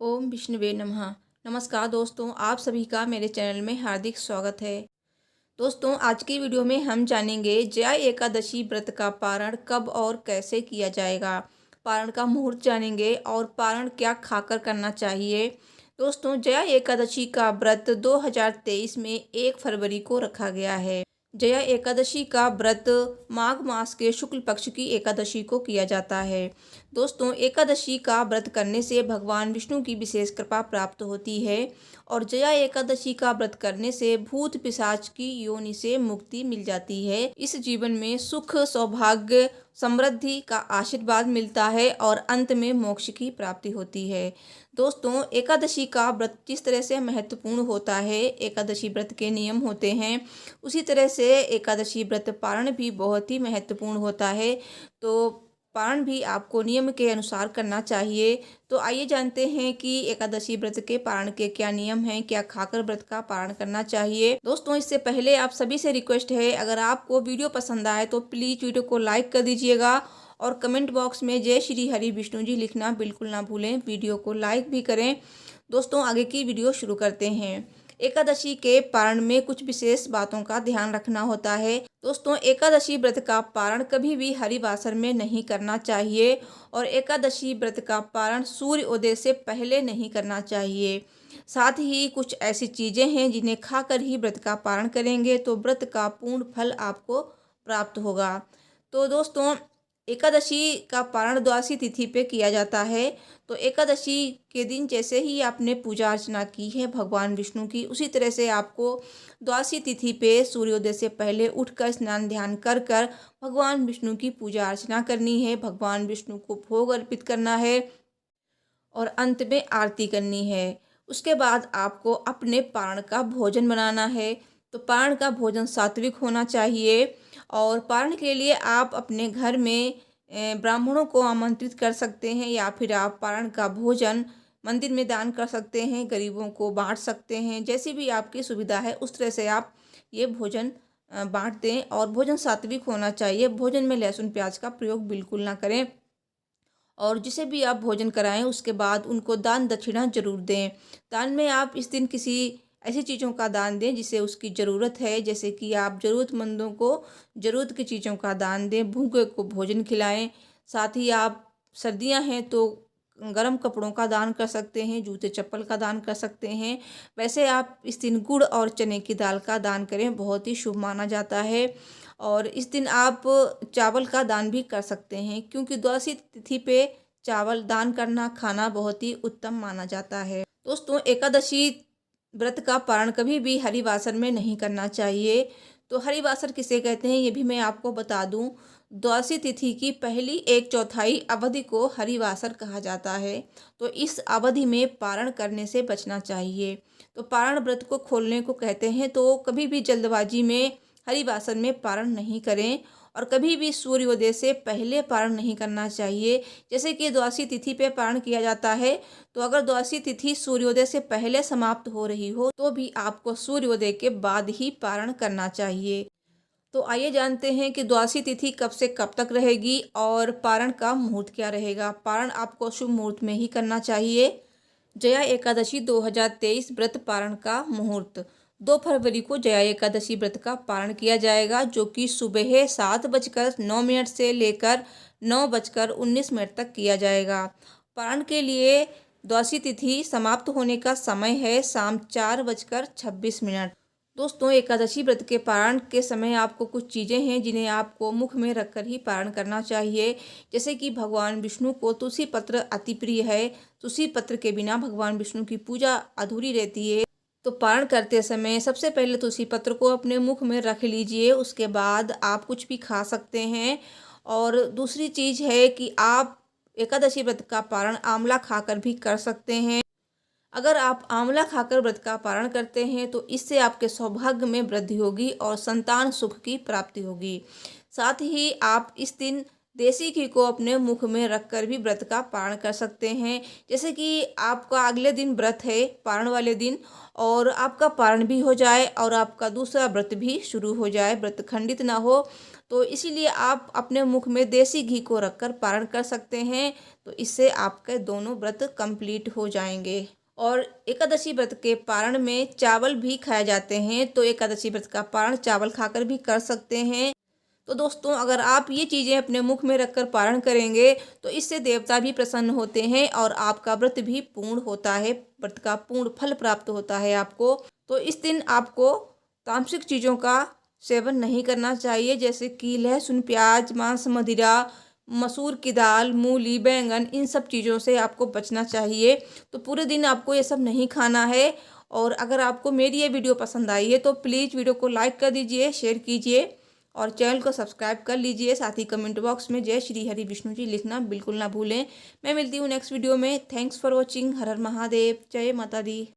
ओम विष्णुवे नमः। नमस्कार दोस्तों, आप सभी का मेरे चैनल में हार्दिक स्वागत है। दोस्तों, आज की वीडियो में हम जानेंगे जया एकादशी व्रत का पारण कब और कैसे किया जाएगा। पारण का मुहूर्त जानेंगे और पारण क्या खाकर करना चाहिए। दोस्तों, जया एकादशी का व्रत 2023 में 1 फरवरी को रखा गया है। जया एकादशी का व्रत माघ मास के शुक्ल पक्ष की एकादशी को किया जाता है। दोस्तों, एकादशी का व्रत करने से भगवान विष्णु की विशेष कृपा प्राप्त होती है और जया एकादशी का व्रत करने से भूत पिशाच की योनि से मुक्ति मिल जाती है। इस जीवन में सुख, सौभाग्य, समृद्धि का आशीर्वाद मिलता है और अंत में मोक्ष की प्राप्ति होती है। दोस्तों, एकादशी का व्रत जिस तरह से महत्वपूर्ण होता है, एकादशी व्रत के नियम होते हैं, उसी तरह से एकादशी व्रत पारण भी बहुत ही महत्वपूर्ण होता है। तो पारण भी आपको नियम के अनुसार करना चाहिए। तो आइए जानते हैं कि एकादशी व्रत के पारण के क्या नियम हैं, क्या खाकर व्रत का पारण करना चाहिए। दोस्तों, इससे पहले आप सभी से रिक्वेस्ट है, अगर आपको वीडियो पसंद आए तो प्लीज़ वीडियो को लाइक कर दीजिएगा और कमेंट बॉक्स में जय श्री हरि विष्णु जी लिखना बिल्कुल ना भूलें। वीडियो को लाइक भी करें। दोस्तों, आगे की वीडियो शुरू करते हैं। एकादशी के पारण में कुछ विशेष बातों का ध्यान रखना होता है। दोस्तों, एकादशी व्रत का पारण कभी भी हरिवासर में नहीं करना चाहिए और एकादशी व्रत का पारण सूर्य उदय से पहले नहीं करना चाहिए। साथ ही कुछ ऐसी चीज़ें हैं जिन्हें खाकर ही व्रत का पारण करेंगे तो व्रत का पूर्ण फल आपको प्राप्त होगा। तो दोस्तों, एकादशी का पारण द्वादशी तिथि पे किया जाता है। तो एकादशी के दिन जैसे ही आपने पूजा अर्चना की है भगवान विष्णु की, उसी तरह से आपको द्वादशी तिथि पे सूर्योदय से पहले उठकर स्नान ध्यान कर कर भगवान विष्णु की पूजा अर्चना करनी है। भगवान विष्णु को भोग अर्पित करना है और अंत में आरती करनी है। उसके बाद आपको अपने पारण का भोजन बनाना है। तो पारण का भोजन सात्विक होना चाहिए और पारण के लिए आप अपने घर में ब्राह्मणों को आमंत्रित कर सकते हैं या फिर आप पारण का भोजन मंदिर में दान कर सकते हैं, गरीबों को बांट सकते हैं। जैसी भी आपकी सुविधा है उस तरह से आप ये भोजन बांट दें और भोजन सात्विक होना चाहिए। भोजन में लहसुन प्याज का प्रयोग बिल्कुल ना करें और जिसे भी आप भोजन कराएं उसके बाद उनको दान दक्षिणा जरूर दें। दान में आप इस दिन किसी ऐसी चीज़ों का दान दें जिसे उसकी ज़रूरत है, जैसे कि आप ज़रूरतमंदों को ज़रूरत की चीज़ों का दान दें, भूखे को भोजन खिलाएं। साथ ही आप सर्दियां हैं तो गर्म कपड़ों का दान कर सकते हैं, जूते चप्पल का दान कर सकते हैं। वैसे आप इस दिन गुड़ और चने की दाल का दान करें, बहुत ही शुभ माना जाता है। और इस दिन आप चावल का दान भी कर सकते हैं क्योंकि द्वादशी तिथि पे चावल दान करना खाना बहुत ही उत्तम माना जाता है। दोस्तों, एकादशी व्रत का पारण कभी भी हरिवासर में नहीं करना चाहिए। तो हरिवासर किसे कहते हैं ये भी मैं आपको बता दूं। द्वादशी तिथि की पहली 1/4 अवधि को हरिवासर कहा जाता है। तो इस अवधि में पारण करने से बचना चाहिए। तो पारण व्रत को खोलने को कहते हैं। तो कभी भी जल्दबाजी में हरिवासर में पारण नहीं करें और कभी भी सूर्योदय से पहले पारण नहीं करना चाहिए। जैसे कि द्वादशी तिथि पे पारण किया जाता है, तो अगर द्वादशी तिथि सूर्योदय से पहले समाप्त हो रही हो तो भी आपको सूर्योदय के बाद ही पारण करना चाहिए। तो आइए जानते हैं कि द्वादशी तिथि कब से कब तक रहेगी और पारण का मुहूर्त क्या रहेगा। पारण आपको शुभ मुहूर्त में ही करना चाहिए। जया एकादशी 2023 व्रत पारण का मुहूर्त 2 फरवरी को जया एकादशी व्रत का पारण किया जाएगा, जो कि सुबह 7:09 से लेकर 9:19 तक किया जाएगा। पारण के लिए द्वादशी तिथि समाप्त होने का समय है शाम 4:26। दोस्तों, एकादशी व्रत के पारण के समय आपको कुछ चीज़ें हैं जिन्हें आपको मुख में रखकर ही पारण करना चाहिए। जैसे कि भगवान विष्णु को तुलसी पत्र अति प्रिय है। तुलसी पत्र के बिना भगवान विष्णु की पूजा अधूरी रहती है। तो पारण करते समय सबसे पहले तुलसी पत्र को अपने मुख में रख लीजिए, उसके बाद आप कुछ भी खा सकते हैं। और दूसरी चीज़ है कि आप एकादशी व्रत का पारण आंवला खाकर भी कर सकते हैं। अगर आप आंवला खाकर व्रत का पारण करते हैं तो इससे आपके सौभाग्य में वृद्धि होगी और संतान सुख की प्राप्ति होगी। साथ ही आप इस दिन देसी घी को अपने मुख में रखकर भी व्रत का पारण कर सकते हैं। जैसे कि आपका अगले दिन व्रत है, पारण वाले दिन, और आपका पारण भी हो जाए और आपका दूसरा व्रत भी शुरू हो जाए, व्रत खंडित ना हो, तो इसीलिए आप अपने मुख में देसी घी को रखकर पारण कर सकते हैं। तो इससे आपके दोनों व्रत कंप्लीट हो जाएंगे। और एकादशी व्रत के पारण में चावल भी खाए जाते हैं, तो एकादशी व्रत का पारण चावल खाकर भी कर सकते हैं। तो दोस्तों, अगर आप ये चीज़ें अपने मुख में रखकर पारण करेंगे तो इससे देवता भी प्रसन्न होते हैं और आपका व्रत भी पूर्ण होता है, व्रत का पूर्ण फल प्राप्त होता है आपको। तो इस दिन आपको तामसिक चीज़ों का सेवन नहीं करना चाहिए, जैसे कि लहसुन, प्याज, मांस, मदिरा, मसूर की दाल, मूली, बैंगन, इन सब चीज़ों से आपको बचना चाहिए। तो पूरे दिन आपको ये सब नहीं खाना है। और अगर आपको मेरी ये वीडियो पसंद आई है तो प्लीज़ वीडियो को लाइक कर दीजिए, शेयर कीजिए और चैनल को सब्सक्राइब कर लीजिए। साथ ही कमेंट बॉक्स में जय श्री हरि विष्णु जी लिखना बिल्कुल ना भूलें। मैं मिलती हूँ नेक्स्ट वीडियो में। Thanks for watching. Har Har Mahadev. जय माता दी।